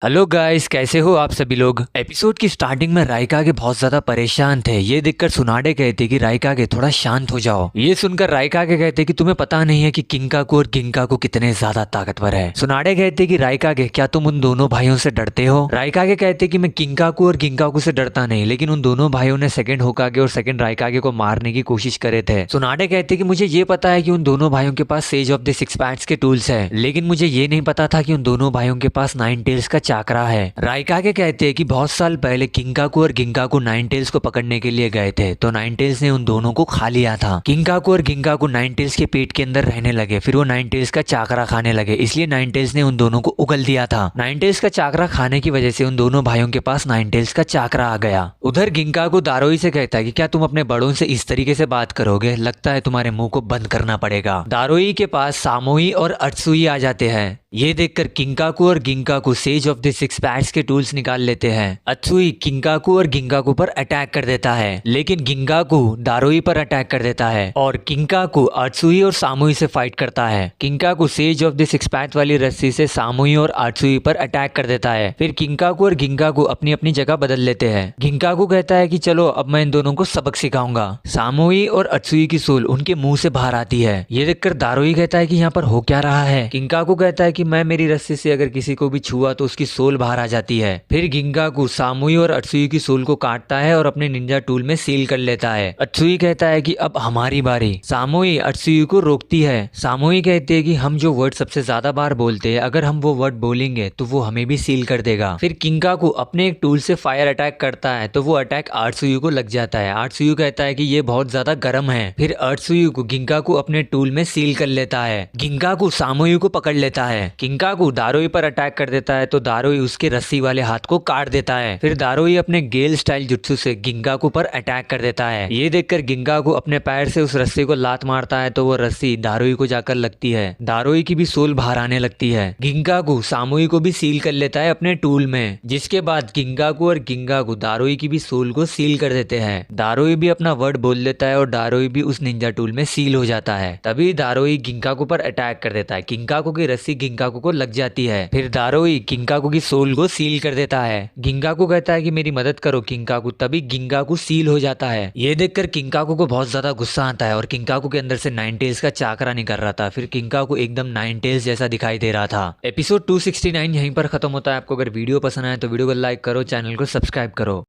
Hello guys, कैसे हो आप सभी लोग। एपिसोड की स्टार्टिंग में राइकागे बहुत ज्यादा परेशान थे। ये देखकर सुनाडे कहते कि राइकागे थोड़ा शांत हो जाओ। ये सुनकर राइकागे कहते कि तुम्हें पता नहीं है कि किंकाकू और गिंकाकू कितने ज्यादा ताकतवर है। सुनाडे कहते कि राइकागे क्या तुम उन दोनों भाइयों से डरते हो। राइकागे कहते कि मैं किंकाकू और गिंकाकू से डरता नहीं, लेकिन उन दोनों भाइयों ने सेकंड होकागे और सेकंड राइकागे को मारने की कोशिश करे थे। सुनाडे कहते कि मुझे ये पता है कि उन दोनों भाइयों के पास sage of the six paths के टूल्स है, लेकिन मुझे ये नहीं पता था कि उन दोनों भाइयों के पास नाइन टेल्स का चाकरा है। राइकागे कहते हैं कि बहुत साल पहले किंकाकू और गिंकाकू नाइन टेल्स को पकड़ने के लिए गए थे, तो नाइन टेल्स ने उन दोनों को खा लिया था। किंकाकू और गिंकाकू नाइन टेल्स के पेट के अंदर रहने लगे, फिर वो नाइन टेल्स का चाकरा खाने लगे, इसलिए नाइन टेल्स ने उन दोनों को उगल दिया था। नाइन टेल्स का चाकरा खाने की वजह से उन दोनों भाइयों के पास नाइन टेल्स का चाकरा आ गया। उधर गिंकाकू दारोई से कहता है कि क्या तुम अपने बड़ों से इस तरीके से बात करोगे, लगता है तुम्हारे मुंह को बंद करना पड़ेगा। दारोई के पास सामोई और अत्सुई आ जाते हैं। ये देखकर किंकाकू और Ginkaku sage of the six paths के टूल्स निकाल लेते हैं। अत्सुई किंकाकू और गिंकाकू पर अटैक कर देता है, लेकिन गिंकाकू दारोई पर अटैक कर देता है और किंकाकू अत्सुई और सामुई से फाइट करता है। Kinkaku sage of the six paths वाली रस्सी से सामुई और अत्सुई पर अटैक कर देता है। फिर किंकाकू और गिंकाकू अपनी अपनी जगह बदल लेते हैं। गिंकाकू कहता है कि चलो अब मैं इन दोनों को सबक सिखाऊंगा। सामुई और अत्सुई की सोल उनके मुंह से बाहर आती है। ये देखकर दारोई कहता है कि यहाँ पर हो क्या रहा है। किंकाकू कहता है कि मैं मेरी रस्सी से अगर किसी को भी छुआ तो उसकी सोल बाहर आ जाती है। फिर गिंकाकू सामुई और अत्सुई की सोल को काटता है और अपने निंजा टूल में सील कर लेता है। अत्सुई कहता है कि अब हमारी बारी। सामुई अत्सुई को रोकती है। सामुई कहती है कि हम जो वर्ड सबसे ज्यादा बार बोलते हैं, अगर हम वो वर्ड बोलेंगे तो वो हमें भी सील कर देगा। फिर किंकाकू अपने एक टूल से फायर अटैक करता है, तो वो अटैक अत्सुई को लग जाता है। अत्सुई कहता है कि ये बहुत ज्यादा गर्म है। फिर अत्सुई को गिंकाकू अपने टूल में सील कर लेता है। गिंकाकू सामुई को पकड़ लेता है। किंकाकू दारोई पर अटैक कर देता है, तो दारोई उसके रस्सी वाले हाथ को काट देता है। फिर दारोई अपने गेल स्टाइल जुत्सु से गिंकाकू पर अटैक कर देता है। ये देखकर गिंकाकू अपने पैर से उस रस्सी को लात मारता है, तो वो रस्सी दारोई को जाकर लगती है। दारोई की भी सोल बाहर आने लगती है। गिंकाकू सामुई को भी सील कर लेता है अपने टूल में, जिसके बाद किंकाकू और गिंकाकू दारोई की भी सोल को सील कर देते हैं। दारोई भी अपना वर्ड बोल देता है और दारोई भी उस निंजा टूल में सील हो जाता है। तभी दारोई गिंकाकू पर अटैक कर देता है। किंकाकू की रस्सी गिंकाकू को लग जाती है। फिर दारोई किंकाकू की सोल को सील कर देता है। गिंकाकू कहता है कि मेरी मदद करो किंकाकू, तभी गिंकाकू सील हो जाता है। ये देखकर किंकाकू को बहुत ज्यादा गुस्सा आता है और किंकाकू के अंदर से नाइन टेल्स का चाकरा निकल रहा था। फिर किंकाकू एकदम नाइन टेल्स जैसा दिखाई दे रहा था। एपिसोड 269 यहीं पर खत्म होता है। आपको अगर वीडियो पसंद आए तो वीडियो को लाइक करो, चैनल को सब्सक्राइब करो।